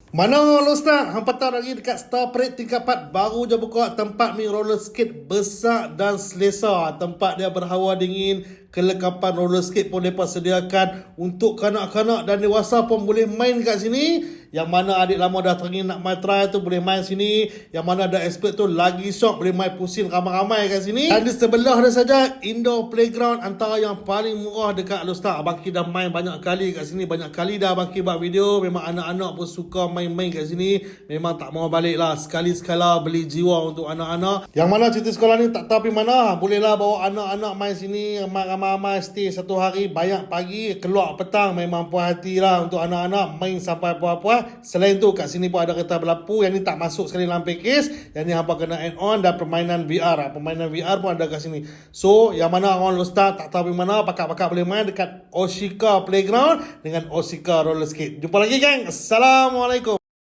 Mana lo Ustaz? Hang patah lagi dekat Star Parade tingkat 4 baru je buka tempat main roller skate besar dan selesa. Tempat dia berhawa dingin, kelengkapan roller skate pun mereka sediakan untuk kanak-kanak dan dewasa pun boleh main kat sini. Yang mana adik lama dah teringin nak main try tu boleh main sini. Yang mana ada expert tu lagi syok boleh main pusing ramai-ramai kat sini. Dan di sebelah dia saja indoor playground antara yang paling murah dekat Al-Ustaz. Abang Ki dah main banyak kali kat sini. Banyak kali dah Abang Ki buat video. Memang anak-anak pun suka main-main kat sini. Memang tak mau balik lah. Sekali-sekala beli jiwa untuk anak-anak. Yang mana cuti sekolah ni tak tahu pergi mana. Bolehlah bawa anak-anak main sini. Ramai-ramai stay satu hari. Banyak pagi keluar petang. Memang puas hati lah untuk anak-anak. Main sampai puas-puas. Selain tu kat sini pun ada kereta berlapu. Yang ni tak masuk sekali dalam package. Yang ni hampa kena add on. Dan permainan VR. Permainan VR pun ada kat sini. So yang mana orang Ustaz tak tahu pergi mana. Pakak-pakak boleh main dekat Oshika Playground dengan Oshika Roller Skate. Jumpa lagi geng. Assalamualaikum.